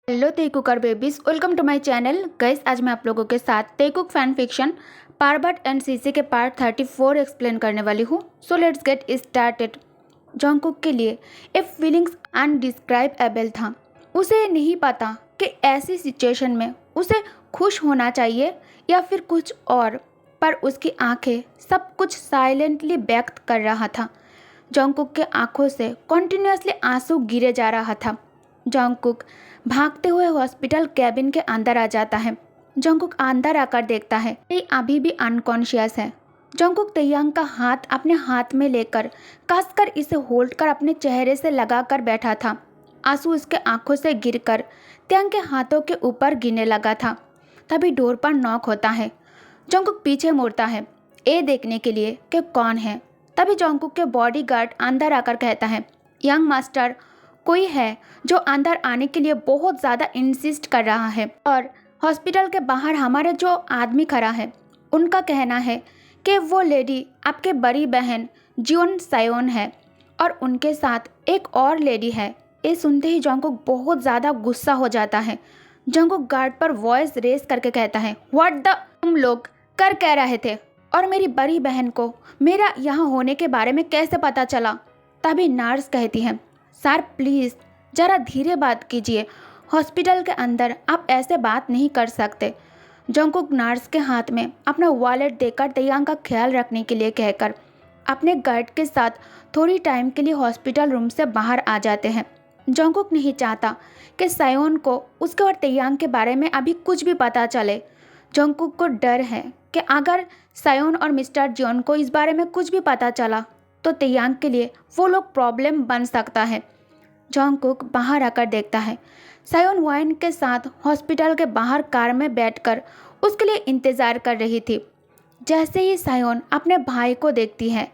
Hello Taekooker babies, welcome to my channel. Guys, आज मैं आप लोगों के साथ तेकुक फैन फिक्शन पार्बट एंड सीसी के पार्ट 34 एक्सप्लेन करने वाली हूँ। So let's get started. Jungkook के लिए ए फीलिंग्स अनडिस्क्राइबेबल था। उसे नहीं पता कि ऐसी सिचुएशन में उसे खुश होना चाहिए या फिर कुछ और, पर उसकी आंखें सब कुछ साइलेंटली व्यक्त कर रहा था। जंगकुक के आंखों से कॉन्टिन्यूसली आंसू गिरे जा रहा था। जंगकुक भागते हुए हॉस्पिटल कैबिन के अंदर आ जाता है। जंगकुक अंदर आकर देखता है ये अभी भी अनकॉन्शियस है। जंगकुक तैयांग का हाथ अपने हाथ में लेकर कसकर इसे होल्ड कर अपने चेहरे से लगाकर बैठा था। आंसू उसके आंखों से गिरकर तैयांग के हाथों के ऊपर गिरने लगा था। तभी डोर पर नॉक होता है। जंगकुक पीछे मुड़ता है ये देखने के लिए कि कौन है। तभी जंगकुक के बॉडीगार्ड अंदर आकर कहता है, यंग मास्टर, कोई है जो अंदर आने के लिए बहुत ज़्यादा इंसिस्ट कर रहा है और हॉस्पिटल के बाहर हमारे जो आदमी खड़ा है उनका कहना है कि वो लेडी आपके बड़ी बहन जियोन सायोन है और उनके साथ एक और लेडी है। ये सुनते ही जंगकुक बहुत ज़्यादा गुस्सा हो जाता है। जंगकुक गार्ड पर वॉइस रेस करके कहता है, व्हाट द, तुम लोग कर कह रहे थे और मेरी बड़ी बहन को मेरा यहाँ होने के बारे में कैसे पता चला? तभी नर्स कहती है, सर प्लीज़ ज़रा धीरे बात कीजिए, हॉस्पिटल के अंदर आप ऐसे बात नहीं कर सकते। जंगकुक नर्स के हाथ में अपना वॉलेट देकर तैयांग का ख्याल रखने के लिए कहकर अपने गार्ड के साथ थोड़ी टाइम के लिए हॉस्पिटल रूम से बाहर आ जाते हैं। जंगकुक नहीं चाहता कि सायोन को उसके और तैयांग के बारे में अभी कुछ भी पता चले। जंगकुक को डर है कि अगर सायोन और मिस्टर जियोन को इस बारे में कुछ भी पता चला तो तैयांग के लिए वो लोग प्रॉब्लम बन सकता है। जंगकुक बाहर आकर देखता है सायोन वाइन के साथ हॉस्पिटल के बाहर कार में बैठकर उसके लिए इंतज़ार कर रही थी। जैसे ही सायोन अपने भाई को देखती है,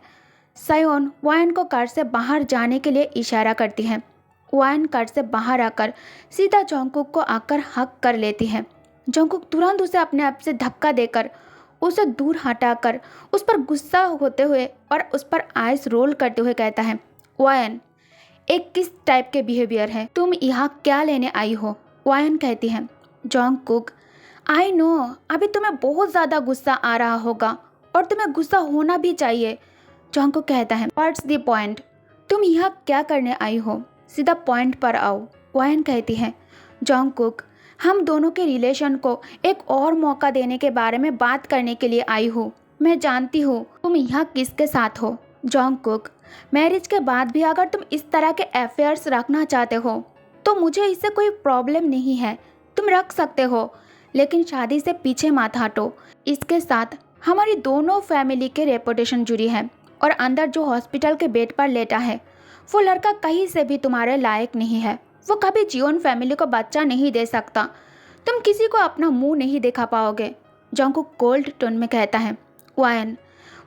सायोन वाइन को कार से बाहर जाने के लिए इशारा करती है। वाइन कार से बाहर आकर सीधा जंगकुक को आकर हक कर लेती है। जंगकुक तुरंत उसे अपने आप से धक्का देकर उसे दूर हटाकर उस पर गुस्सा होते हुए और उस पर आइस रोल करते हुए कहता है, वायन, एक किस टाइप के बिहेवियर है? तुम यहाँ क्या लेने आई हो? वायन कहती है, जंगकुक, आई नो अभी तुम्हें बहुत ज़्यादा गुस्सा आ रहा होगा और तुम्हें गुस्सा होना भी चाहिए। जंगकुक कहता है, व्हाट्स द पॉइंट? तुम यहाँ क्या करने आई हो? सीधा पॉइंट पर आओ। वायन कहती है, जंगकुक, हम दोनों के रिलेशन को एक और मौका देने के बारे में बात करने के लिए आई हूँ। मैं जानती हूँ तुम यहाँ किसके साथ हो। जंगकुक, मैरिज के बाद भी अगर तुम इस तरह के अफेयर्स रखना चाहते हो तो मुझे इससे कोई प्रॉब्लम नहीं है, तुम रख सकते हो, लेकिन शादी से पीछे मत हटो। इसके साथ हमारी दोनों फैमिली के रेपुटेशन जुड़ी है और अंदर जो हॉस्पिटल के बेड पर लेटा है वो लड़का कहीं से भी तुम्हारे लायक नहीं है। वो कभी जियोन फैमिली को बच्चा नहीं दे सकता। तुम किसी को अपना मुंह नहीं दिखा पाओगे। जंगकुक कोल्ड टोन में कहता है, वायन,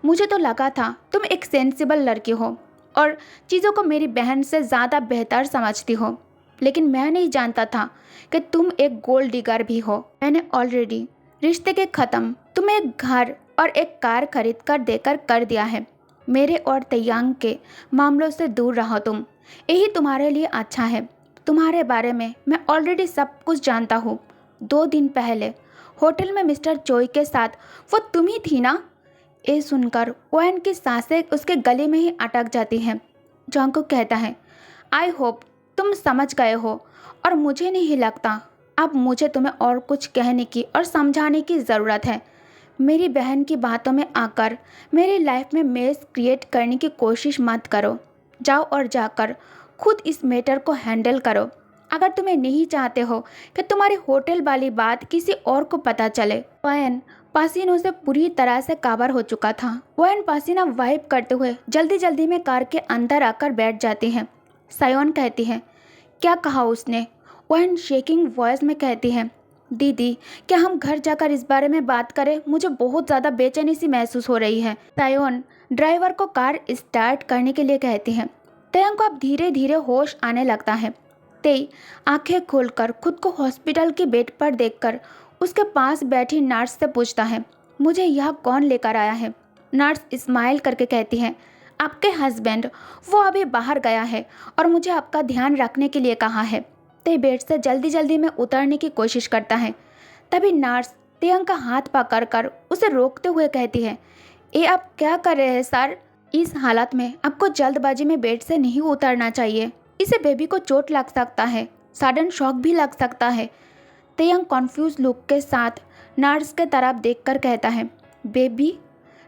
मुझे तो लगा था तुम एक सेंसिबल लड़की हो और चीज़ों को मेरी बहन से ज़्यादा बेहतर समझती हो, लेकिन मैं नहीं जानता था कि तुम एक गोल्ड डिगर भी हो। मैंने ऑलरेडी रिश्ते के ख़त्म तुम्हें एक घर और एक कार खरीद कर देकर कर दिया है। मेरे और तैयांग के मामलों से दूर रहो तुम, यही तुम्हारे लिए अच्छा है। तुम्हारे बारे में मैं ऑलरेडी सब कुछ जानता हूँ। 2 दिन पहले होटल में मिस्टर चोई के साथ वो तुम ही थी ना? ये सुनकर ओएन की सांसें उसके गले में ही अटक जाती हैं। जंगकुक कहता है, आई होप तुम समझ गए हो और मुझे नहीं लगता अब मुझे तुम्हें और कुछ कहने की और समझाने की ज़रूरत है। मेरी बहन की बातों में आकर मेरी लाइफ में मेस क्रिएट करने की कोशिश मत करो। जाओ और जाकर खुद इस मैटर को हैंडल करो। अगर तुम्हें नहीं चाहते हो कि तुम्हारी होटल वाली बात किसी और को पता चले। वायन पसीनों से पूरी तरह से काबर हो चुका था। वायन पसीना वाइप करते हुए जल्दी जल्दी में कार के अंदर आकर बैठ जाती हैं। सायोन कहती है, क्या कहा उसने? वायन शेकिंग वॉइस में कहती है, दीदी, क्या हम घर जाकर इस बारे में बात करें? मुझे बहुत ज़्यादा बेचैनी सी महसूस हो रही है। सायोन ड्राइवर को कार स्टार्ट करने के लिए कहती है। तैयांग को अब धीरे धीरे होश आने लगता है। तेई आंखें खोलकर खुद को हॉस्पिटल के बेड पर देखकर उसके पास बैठी नर्स से पूछता है, मुझे यह कौन लेकर आया है? नर्स स्माइल करके कहती है, आपके हस्बैंड, वो अभी बाहर गया है और मुझे आपका ध्यान रखने के लिए कहा है। ते बेड से जल्दी जल्दी में उतरने की कोशिश करता है। तभी नर्स तेयंग का हाथ पकड़कर उसे रोकते हुए कहती है, ये आप क्या कर रहे हैं सर? इस हालत में आपको जल्दबाजी में बेड से नहीं उतरना चाहिए। इसे बेबी को चोट लग सकता है, सडन शॉक भी लग सकता है। तेयंग कॉन्फ्यूज लुक के साथ नर्स के तरफ देखकर कहता है, बेबी?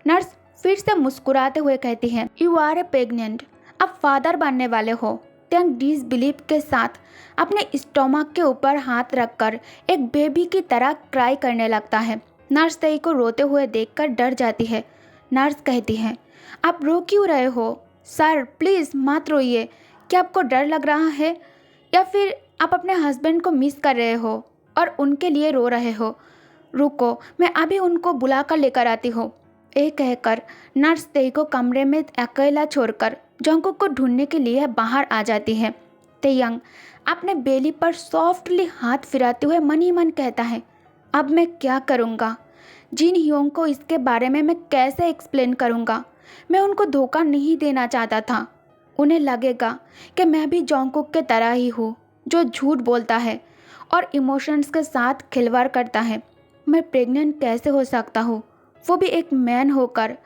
नर्स फिर से मुस्कुराते हुए कहती है, यू आर ए प्रेग्नेंट, आप फादर बनने वाले हो। तेयंग डिसबिलीव के साथ अपने स्टोमक के ऊपर हाथ रखकर एक बेबी की तरह क्राई करने लगता है। नर्स तेई को रोते हुए देखकर डर जाती है। नर्स कहती है, आप रो क्यों रहे हो? सर प्लीज़ मत रोइए। क्या आपको डर लग रहा है या फिर आप अपने हस्बैंड को मिस कर रहे हो और उनके लिए रो रहे हो? रुको, मैं अभी उनको बुला कर लेकर आती हूँ। ये कहकर नर्स तेई को कमरे में अकेला छोड़कर जंकुक को ढूंढने के लिए बाहर आ जाती है। तेयंग अपने बेली पर सॉफ्टली हाथ फिराते हुए मन ही मन कहता है, अब मैं क्या करूँगा? जिन हियोंग को इसके बारे में मैं कैसे एक्सप्लेन करूँगा? मैं उनको धोखा नहीं देना चाहता था। उन्हें लगेगा कि मैं भी जंकुक के तरह ही हूँ, जो झूठ बोलता है और इमोशंस के साथ खिलवाड़ करता है। मैं प्रेग्नेंट कैसे हो सकता हूँ, वो भी एक मैन होकर?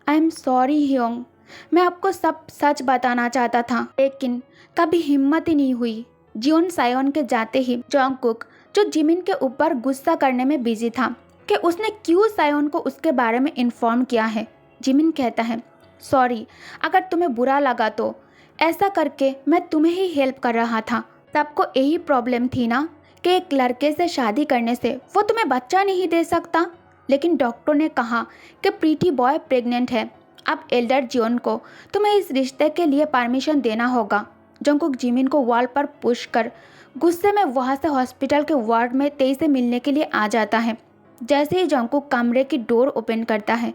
आई एम सॉरी हियोंग, मैं आपको सब सच बताना चाहता था, लेकिन कभी हिम्मत ही नहीं हुई। जियोन सायोन के जाते ही जंकुक, जो जिमिन के ऊपर गुस्सा करने में बिजी था कि उसने क्यों सायोन को उसके बारे में इन्फॉर्म किया है, जिमिन कहता है, सॉरी अगर तुम्हें बुरा लगा तो, ऐसा करके मैं तुम्हें ही हेल्प कर रहा था। सबको यही प्रॉब्लम थी ना कि एक लड़के से शादी करने से वो तुम्हें बच्चा नहीं दे सकता, लेकिन डॉक्टर ने कहा कि प्रीटी बॉय प्रेग्नेंट है। अब एल्डर जियोन को तुम्हें इस रिश्ते के लिए परमिशन देना होगा। जंकुक जिमिन को वॉल पर पुश कर गुस्से में वहाँ से हॉस्पिटल के वार्ड में तेई से मिलने के लिए आ जाता है। जैसे ही जंकुक कमरे की डोर ओपन करता है,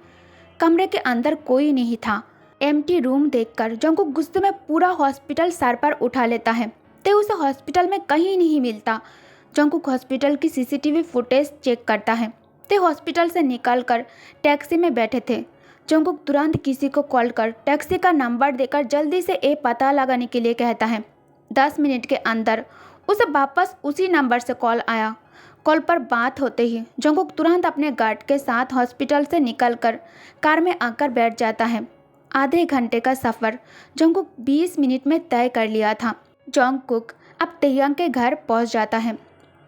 कमरे के अंदर कोई नहीं था। एम्प्टी रूम देखकर जंकुक गुस्से में पूरा हॉस्पिटल सर पर उठा लेता है। ते उसे हॉस्पिटल में कहीं नहीं मिलता। जंकुक हॉस्पिटल की सीसीटीवी फुटेज चेक करता है। ते हॉस्पिटल से निकलकर टैक्सी में बैठे थे। जंकुक तुरंत किसी को कॉल कर टैक्सी का नंबर देकर जल्दी से ये पता लगाने के लिए कहता है। 10 मिनट के अंदर उसे वापस उसी नंबर से कॉल आया। कॉल पर बात होते ही जंकुक तुरंत अपने गार्ड के साथ हॉस्पिटल से निकलकर कार में आकर बैठ जाता है। आधे घंटे का सफ़र जंकुक 20 मिनट में तय कर लिया था। जंकुक अब तेयंग के घर पहुंच जाता है।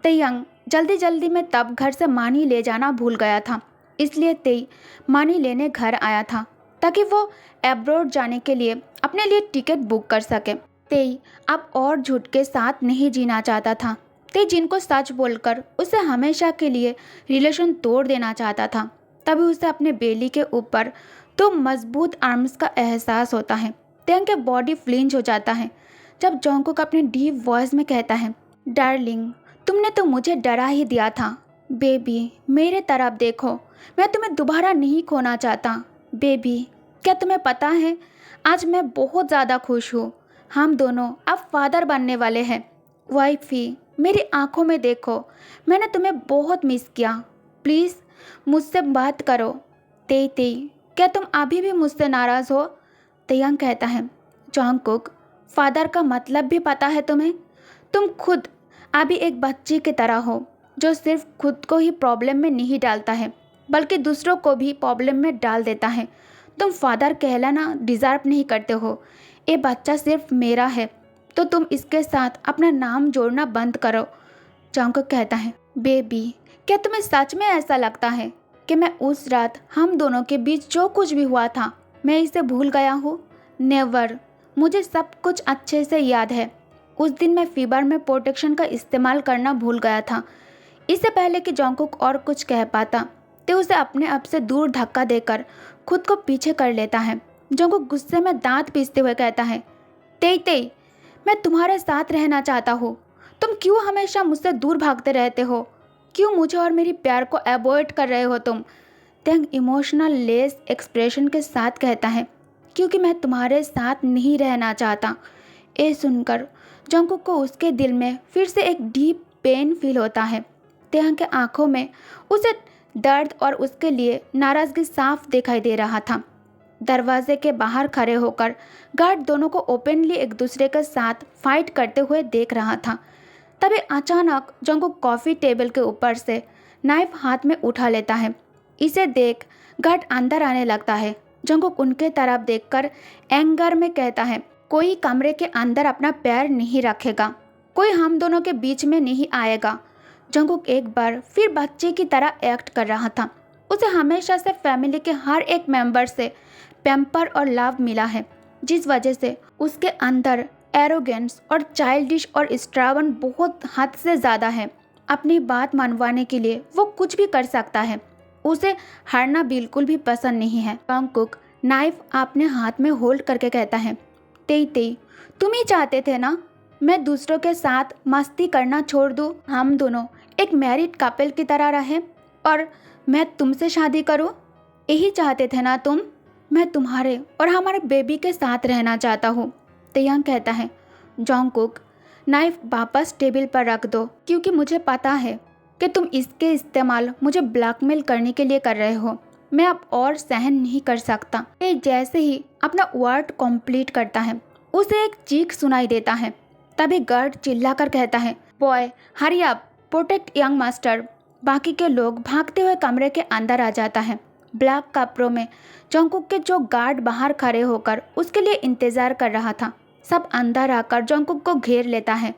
तेयंग जल्दी जल्दी में तब घर से मानी ले जाना भूल गया था, इसलिए तेई मानी लेने घर आया था ताकि वो एब्रॉड जाने के लिए अपने लिए टिकट बुक कर सके। तेई अब और झूठ के साथ नहीं जीना चाहता था। तेई जिनको सच बोलकर उसे हमेशा के लिए रिलेशन तोड़ देना चाहता था। तभी उसे अपने बेली के ऊपर 2 मजबूत आर्म्स का एहसास होता है। तेयंग के बॉडी फ्लिंच हो जाता है जब जंकुक अपने डीप वॉइस में कहता है, डार्लिंग तुमने तो मुझे डरा ही दिया था। बेबी मेरे तरफ देखो, मैं तुम्हें दोबारा नहीं खोना चाहता। बेबी क्या तुम्हें पता है, आज मैं बहुत ज़्यादा खुश हूँ। हम दोनों अब फादर बनने वाले हैं। वाइफी मेरी आंखों में देखो, मैंने तुम्हें बहुत मिस किया। प्लीज़ मुझसे बात करो। तेई तेई क्या तुम अभी भी मुझसे नाराज़ हो? तेयंग कहता है, जंकुक फादर का मतलब भी पता है तुम्हें? तुम खुद अभी एक बच्ची की तरह हो जो सिर्फ खुद को ही प्रॉब्लम में नहीं डालता है बल्कि दूसरों को भी प्रॉब्लम में डाल देता है। तुम फादर कहलाना डिज़र्व नहीं करते हो। ये बच्चा सिर्फ मेरा है, तो तुम इसके साथ अपना नाम जोड़ना बंद करो। जंकुक कहता है, बेबी क्या तुम्हें सच में ऐसा लगता है कि मैं उस रात हम दोनों के बीच जो कुछ भी हुआ था मैं इसे भूल गया हूँ? नेवर। मुझे सब कुछ अच्छे से याद है। उस दिन मैं फीवर में प्रोटेक्शन का इस्तेमाल करना भूल गया था। इससे पहले कि जंकुक और कुछ कह पाता तो उसे अपने आप से दूर धक्का देकर खुद को पीछे कर लेता है। जंकुक गुस्से में दांत पीसते हुए कहता है, तेई तेई मैं तुम्हारे साथ रहना चाहता हूँ। तुम क्यों हमेशा मुझसे दूर भागते रहते हो? क्यों मुझे और मेरी प्यार को अवॉइड कर रहे हो तुम? तेंग इमोशनल लेस एक्सप्रेशन के साथ कहता है, क्योंकि मैं तुम्हारे साथ नहीं रहना चाहता। ये सुनकर जंकुक को उसके दिल में फिर से एक डीप पेन फील होता है। तेयंग के आंखों में उसे दर्द और उसके लिए नाराज़गी साफ दिखाई दे रहा था। दरवाजे के बाहर खड़े होकर गार्ड दोनों को ओपनली एक दूसरे के साथ फाइट करते हुए देख रहा था। तभी अचानक जंगकुक कॉफ़ी टेबल के ऊपर से नाइफ हाथ में उठा लेता है। इसे देख गार्ड अंदर आने लगता है। जंगकुक उनके तरफ देखकर एंगर में कहता है, कोई कमरे के अंदर अपना पैर नहीं रखेगा, कोई हम दोनों के बीच में नहीं आएगा। जंगकुक एक बार फिर बच्चे की तरह एक्ट कर रहा था। उसे हमेशा से फैमिली के हर एक मेंबर से पैम्पर और लव मिला है, जिस वजह से उसके अंदर एरोगेंस और चाइल्डिश और स्ट्रावन बहुत हद से ज़्यादा है। अपनी बात मनवाने के लिए वो कुछ भी कर सकता है। उसे हारना बिल्कुल भी पसंद नहीं है। जंगकुक नाइफ अपने हाथ में होल्ड करके कहता है, तेई तेई, तुम ही चाहते थे ना मैं दूसरों के साथ मस्ती करना छोड़ दूँ, हम दोनों एक मैरिड कपल की तरह रहे और मैं तुमसे शादी करूँ? यही चाहते थे ना तुम? मैं तुम्हारे और हमारे बेबी के साथ रहना चाहता हूँ। तेयांग कहता है, जंगकुक नाइफ वापस टेबल पर रख दो, क्योंकि मुझे पता है कि तुम इसके इस्तेमाल मुझे ब्लैकमेल करने के लिए कर रहे हो। मैं अब और सहन नहीं कर सकता। ये जैसे ही अपना वर्ड कंप्लीट करता है उसे एक चीख सुनाई देता है। तभी गार्ड चिल्लाकर कहता है, boy hurry up, protect young master. बाकी के लोग भागते हुए कमरे के अंदर आ जाता है। ब्लैक कपड़ों में जंगकुक के जो गार्ड बाहर खड़े होकर उसके लिए इंतजार कर रहा था, सब अंदर आकर जंगकुक को घेर लेता है।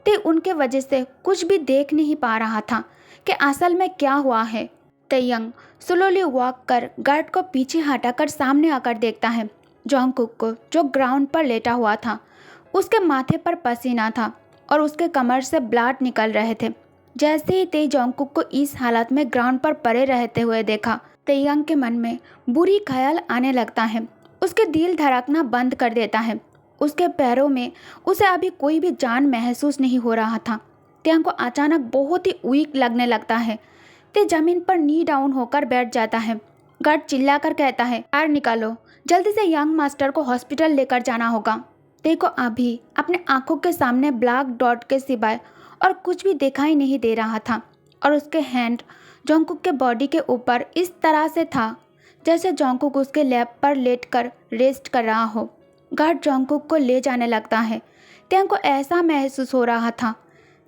ते उनके वजह से कुछ भी देख नहीं पा रहा था कि असल में क्या हुआ है। तेयंग स्लोली वॉक कर गार्ड को पीछे हटाकर सामने आकर देखता है जंगकुक को, जो ग्राउंड पर लेटा हुआ था। उसके माथे पर पसीना था और उसके कमर से ब्लड निकल रहे थे। जैसे ही ते जंगकुक को इस हालत में ग्राउंड पर पड़े रहते हुए देखा, तेयांग के मन में बुरी ख्याल आने लगता है। उसके दिल धड़कना बंद कर देता है। उसके पैरों में उसे अभी कोई भी जान महसूस नहीं हो रहा था। तेयांग को अचानक बहुत ही वीक लगने लगता है। ते जमीन पर नी डाउन होकर बैठ जाता है। गार्ड चिल्लाकर कहता है, कार निकालो, जल्दी से यंग मास्टर को हॉस्पिटल लेकर जाना होगा। ते को अभी अपने आंखों के सामने ब्लैक डॉट के सिवाय और कुछ भी दिखाई नहीं दे रहा था और उसके हैंड जंगकुक के बॉडी के ऊपर इस तरह से था जैसे जंगकुक उसके लैप पर लेटकर रेस्ट कर रहा हो। गार्ड जंगकुक को ले जाने लगता है। तेयांग को ऐसा महसूस हो रहा था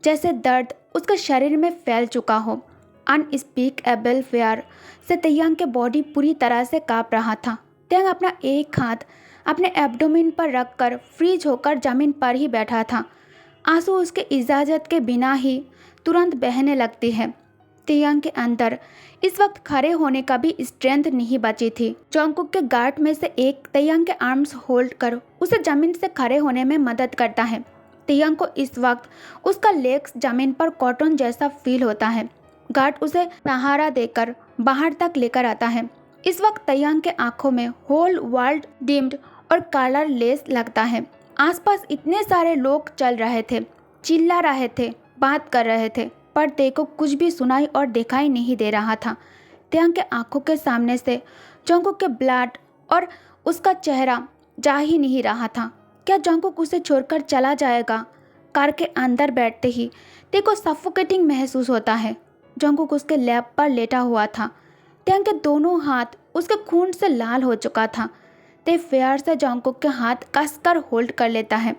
जैसे दर्द उसके शरीर में फैल चुका हो। अनस्पीकेबल फेयर से तेयांग के बॉडी पूरी तरह से काँप रहा था। तेयांग अपना एक हाथ अपने एब्डोमेन पर रखकर फ्रीज होकर जमीन पर ही बैठा था। आंसू उसके इजाज़त के बिना ही तुरंत बहने लगती है। तेयांग के अंदर इस वक्त खड़े होने का भी स्ट्रेंथ नहीं बची थी। जंगकुक के गार्ड में से एक तेयांग के आर्म्स होल्ड कर उसे जमीन से खड़े होने में मदद करता है। तेयांग को इस वक्त उसका लेग्स जमीन पर कॉटन जैसा फील होता है। गार्ड उसे सहारा देकर बाहर तक लेकर आता है। इस वक्त तेयांग के आंखों में होल वर्ल्ड डिम्ड और कलर लेस लगता है। आसपास इतने सारे लोग चल रहे थे, चिल्ला रहे थे, बात कर रहे थे, पर ते को कुछ भी सुनाई और दिखाई नहीं दे रहा था। तेयांग के आंखों के सामने से जंगकुक के ब्लड और उसका चेहरा जा ही नहीं रहा था। क्या जंगकुक उसे छोड़कर चला जाएगा? कार के अंदर बैठते ही ते को सफोकेटिंग महसूस होता है। जंगकुक उसके लैप पर लेटा हुआ था। तेयांग के दोनों हाथ उसके खून से लाल हो चुका था। ते फेयर से जंगकुक के हाथ कसकर होल्ड कर लेता है।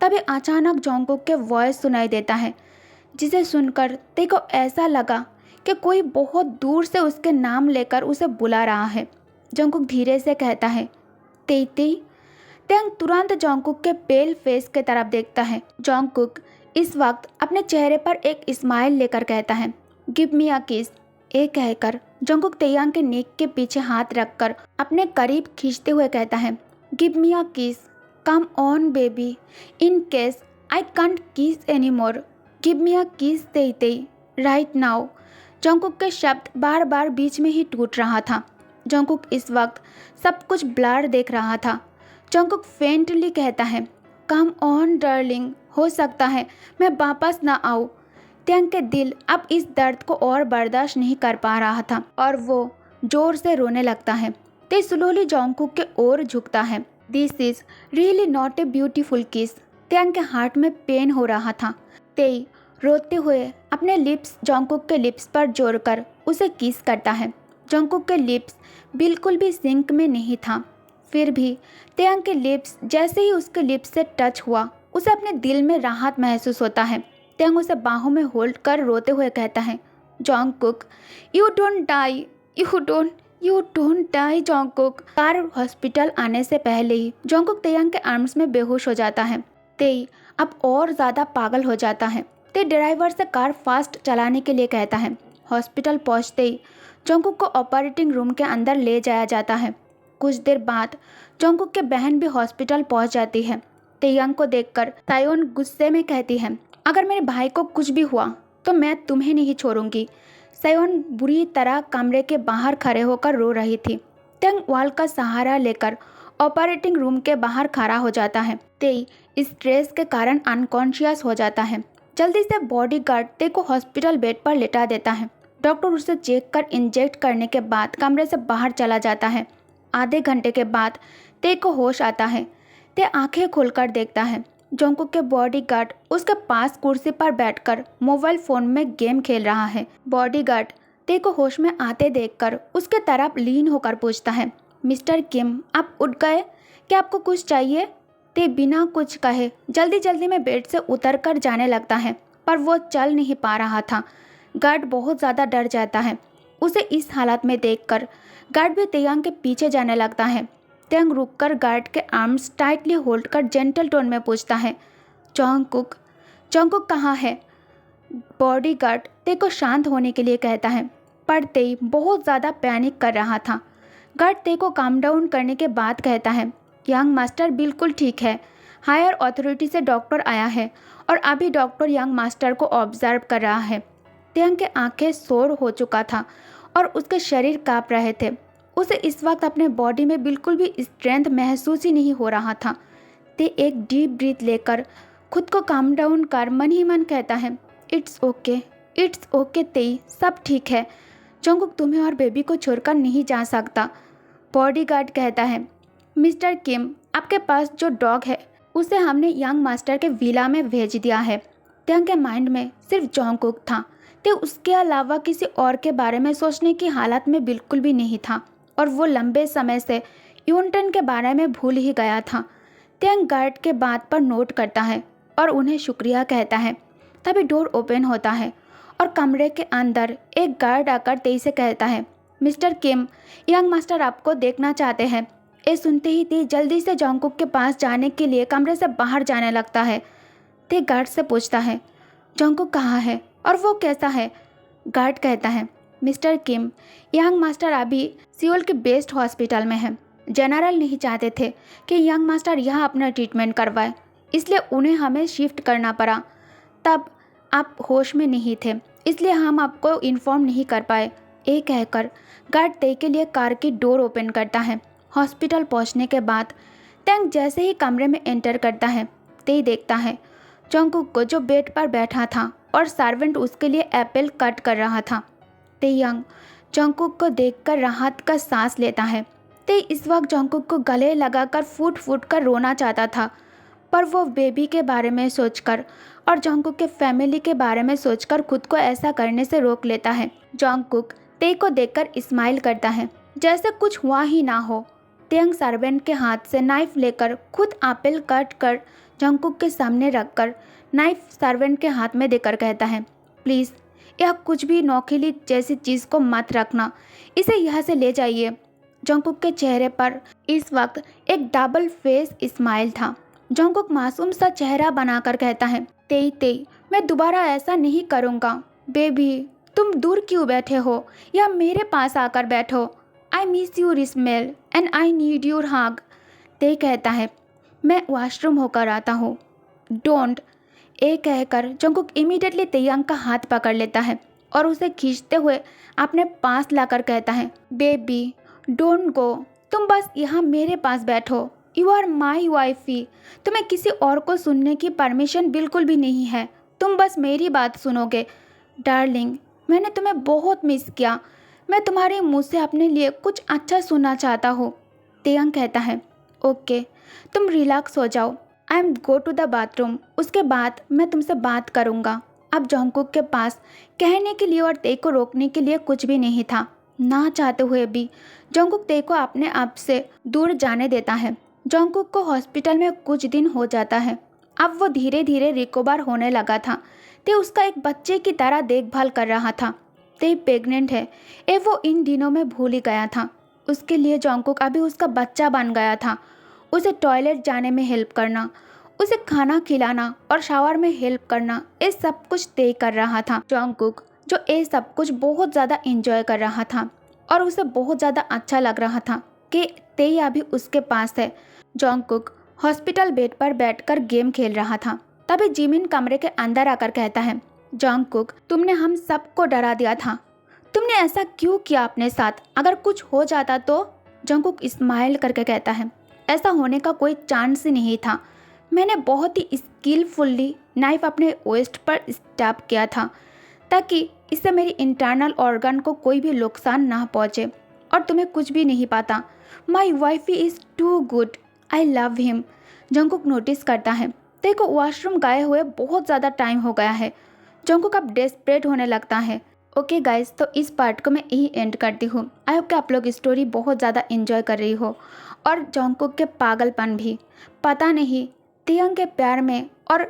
तभी अचानक जंगकुक के वॉइस सुनाई देता है, जिसे सुनकर ते को ऐसा लगा कि कोई बहुत दूर से उसके नाम लेकर उसे बुला रहा है। जंगकुक धीरे से कहता है, तेई तेई। तेयांग तुरंत जंगकुक के पेल फेस के तरफ देखता है। जंगकुक इस वक्त अपने चेहरे पर एक स्माइल लेकर कहता है, गिव मी अ किस। ये कहकर जंगकुक तेयांग के नेक के पीछे हाथ रखकर अपने करीब खींचते हुए कहता है, गिव मी अ किस, come on baby, in case I can't किस एनी मोर, गिव मी अ किस तेई तेई, राइट नाउ। जंगकुक के शब्द बार बार बीच में ही टूट रहा था। जंगकुक इस वक्त सब कुछ ब्लर देख रहा था। जंगकुक फेंटली कहता है, कम ऑन डार्लिंग, हो सकता है मैं वापस ना आऊँ। तेयांग के दिल अब इस दर्द को और बर्दाश्त नहीं कर पा रहा था और वो जोर से रोने लगता है। ते स्लोली जंगकुक के ओर झुकता है। This is really not a beautiful किस। तेयांग के हार्ट में पेन हो रहा था। ते रोते हुए अपने लिप्स जंगकुक के लिप्स पर जोड़कर उसे किस करता है। जंगकुक के लिप्स बिल्कुल भी सिंक में नहीं था। फिर भी तेयांग के लिप्स जैसे ही उसके लिप्स से टच हुआ, उसे अपने दिल में राहत महसूस होता है। तेंग उसे बाहों में होल्ड कर रोते हुए कहता है, Jungkook, you don't die, you don't die Jungkook. Car hospital आने से पहले ही जॉन्गकुक तेयांग के आर्म्स में बेहोश हो जाता है। तेई अब और ज़्यादा पागल हो जाता है। ते ड्राइवर से कार फास्ट चलाने के लिए कहता है। हॉस्पिटल पहुंचते ही जॉन्गकुक को ऑपरेटिंग रूम के अंदर ले जाया जाता है। कुछ देर बाद जॉन्गकुक के बहन भी हॉस्पिटल पहुंच जाती है। तेयांग को देखकर तायोन गुस्से में कहती है, अगर मेरे भाई को कुछ भी हुआ तो मैं तुम्हें नहीं छोड़ूंगी। सयोन बुरी तरह कमरे के बाहर खड़े होकर रो रही थी। तेंग वॉल का सहारा लेकर ऑपरेटिंग रूम के बाहर खड़ा हो जाता है। तेई स्ट्रेस के कारण अनकॉन्शियस हो जाता है। जल्दी से बॉडीगार्ड ते को हॉस्पिटल बेड पर लेटा देता है। डॉक्टर उसे चेक कर इंजेक्ट करने के बाद कमरे से बाहर चला जाता है। आधे घंटे के बाद ते को होश आता है। ते आंखें खोलकर देखता है जॉन्गकुक के बॉडीगार्ड उसके पास कुर्सी पर बैठकर मोबाइल फ़ोन में गेम खेल रहा है। बॉडीगार्ड ते को होश में आते देखकर उसके तरफ लीन होकर पूछता है, मिस्टर किम, आप उठ गए? क्या आपको कुछ चाहिए? ते बिना कुछ कहे जल्दी जल्दी में बेड से उतरकर जाने लगता है, पर वो चल नहीं पा रहा था। गार्ड बहुत ज़्यादा डर जाता है। उसे इस हालत में देखकर गार्ड भी तेयांग के पीछे जाने लगता है। तेंग रुककर गार्ड के आर्म्स टाइटली होल्ड कर जेंटल टोन में पूछता है, जॉन्गकुक, जॉन्गकुक कहाँ है? बॉडीगार्ड ते को शांत होने के लिए कहता है, पर ते बहुत ज़्यादा पैनिक कर रहा था। गार्ड ते को काम डाउन करने के बाद कहता है, यंग मास्टर बिल्कुल ठीक है। हायर अथॉरिटी से डॉक्टर आया है और अभी डॉक्टर यंग मास्टर को ऑब्जर्व कर रहा है। तेंग के आंखें शोर हो चुका था और उसके शरीर काँप रहे थे। उसे इस वक्त अपने बॉडी में बिल्कुल भी स्ट्रेंथ महसूस ही नहीं हो रहा था। ते एक डीप ब्रीथ लेकर खुद को काम डाउन कर मन ही मन कहता है, इट्स ओके तेई, सब ठीक है। जॉन्गकुक तुम्हें और बेबी को छोड़कर नहीं जा सकता। बॉडीगार्ड कहता है, मिस्टर किम, आपके पास जो डॉग है उसे हमने यंग मास्टर के विला में भेज दिया है। तेंग के माइंड में सिर्फ जॉन्गकुक था। ते उसके अलावा किसी और के बारे में सोचने की हालत में बिल्कुल भी नहीं था और वो लंबे समय से यूनटन के बारे में भूल ही गया था। तेंग गार्ड के बात पर नोट करता है और उन्हें शुक्रिया कहता है। तभी डोर ओपन होता है और कमरे के अंदर एक गार्ड आकर तेई से कहता है, मिस्टर किम, यंग मास्टर आपको देखना चाहते हैं। ये सुनते ही ते जल्दी से जॉन्गकुक के पास जाने के लिए कमरे से बाहर जाने लगता है। ते गार्ड से पूछता है, जॉन्गकुक कहाँ है और वो कैसा है? गार्ड कहता है, मिस्टर किम, यंग मास्टर अभी सियोल के बेस्ट हॉस्पिटल में है। जनरल नहीं चाहते थे कि यंग मास्टर यहाँ अपना ट्रीटमेंट करवाए, इसलिए उन्हें हमें शिफ्ट करना पड़ा। तब आप होश में नहीं थे, इसलिए हम आपको इन्फॉर्म नहीं कर पाए। ये कहकर गार्ड ते के लिए कार की डोर ओपन करता है। हॉस्पिटल पहुंचने के बाद तेंग जैसे ही कमरे में एंटर करता है, ते देखता है जॉन्गकुक को जो बेड पर बैठा था और सर्वेंट उसके लिए एप्पल कट कर रहा था। तेयांग जॉन्गकुक को देखकर राहत का सांस लेता है। ते इस वक्त जॉन्गकुक को गले लगाकर फूट फूट कर रोना चाहता था, पर वो बेबी के बारे में सोचकर और जॉन्गकुक के फैमिली के बारे में सोचकर खुद को ऐसा करने से रोक लेता है। जॉन्गकुक ते को देखकर स्माइल करता है जैसे कुछ हुआ ही ना हो। तेंग सर्वेंट के हाथ से नाइफ लेकर खुद एप्पल कट कर जॉन्गकुक के सामने रखकर नाइफ सर्वेंट के हाथ में देकर कहता है, प्लीज़ यह कुछ भी नौकीली जैसी चीज़ को मत रखना, इसे यहाँ से ले जाइए। जॉन्गकुक के चेहरे पर इस वक्त एक डबल फेस स्माइल था। जॉन्गकुक मासूम सा चेहरा बनाकर कहता है, तेई, मैं दोबारा ऐसा नहीं करूँगा। बेबी, तुम दूर क्यों बैठे हो? या मेरे पास आकर बैठो। I miss your smell and I need your hug. Tae कहता है, मैं वॉशरूम होकर आता हूँ। डोंट। ए कहकर जॉन्गकुक इमीडिएटली तेयांग का हाथ पकड़ लेता है और उसे खींचते हुए अपने पास लाकर कहता है, बेबी डोंट गो, तुम बस यहाँ मेरे पास बैठो। You are my wifey. तुम्हें किसी और को सुनने की परमिशन बिल्कुल भी नहीं है, तुम बस मेरी बात सुनोगे। डार्लिंग, मैंने तुम्हें बहुत मिस किया। मैं तुम्हारे मुँह से अपने लिए कुछ अच्छा सुनना चाहता हूँ। तेयांग कहता है, ओके, तुम रिलैक्स हो जाओ। I am go to the bathroom, उसके बाद मैं तुमसे बात करूँगा। अब जॉन्गकुक के पास कहने के लिए और ते को रोकने के लिए कुछ भी नहीं था। ना चाहते हुए भी जॉन्गकुक ते को अपने आप से दूर जाने देता है। जॉन्गकुक को हॉस्पिटल में कुछ दिन हो जाता है। अब वो धीरे धीरे रिकवर होने लगा था। ते उसका एक बच्चे की तरह देखभाल कर रहा था। ते प्रेग्नेंट है, ये वो इन दिनों में भूल ही गया था। उसके लिए जॉन्गकुक अभी उसका बच्चा बन गया था। उसे टॉयलेट जाने में हेल्प करना, उसे खाना खिलाना और शावर में हेल्प करना, ये सब कुछ ते कर रहा था। जॉन्गकुक जो ये सब कुछ बहुत ज़्यादा इंजॉय कर रहा था और उसे बहुत ज़्यादा अच्छा लग रहा था कि ते अभी उसके पास है। जॉन्गकुक हॉस्पिटल बेड पर बैठकर गेम खेल रहा था। तभी जिमिन कमरे के अंदर आकर कहता है, जॉन्गकुक तुमने हम सबको डरा दिया था, तुमने ऐसा क्यों किया अपने साथ, अगर कुछ हो जाता तो? जॉन्गकुक स्माइल करके कहता है, ऐसा होने का कोई चांस ही नहीं था। मैंने बहुत ही स्किलफुली नाइफ अपने वेस्ट पर स्टैब किया था ताकि इससे मेरी इंटरनल ऑर्गन को कोई भी नुकसान ना पहुँचे और तुम्हें कुछ भी नहीं पता। My wife is too good, I love him. Jungkook notice करता है ते को वॉशरूम गए हुए बहुत ज़्यादा टाइम हो गया है। जॉन्गकुक अब डेस्परेट होने लगता है। ओके गाइस, तो इस पार्ट को मैं यही एंड करती हूँ। आई होप कि आप लोग स्टोरी बहुत ज़्यादा एंजॉय कर रही हो और जॉन्गकुक के पागलपन भी। पता नहीं तियंग के प्यार में और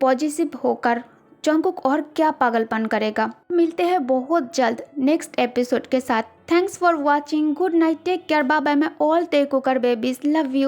पॉजिटिव होकर जॉन्गकुक और क्या पागलपन करेगा। मिलते हैं बहुत जल्द नेक्स्ट एपिसोड के साथ। Thanks for watching, good night, take care, bye bye. मैं ऑल तेकुकर बेबीज लव यू।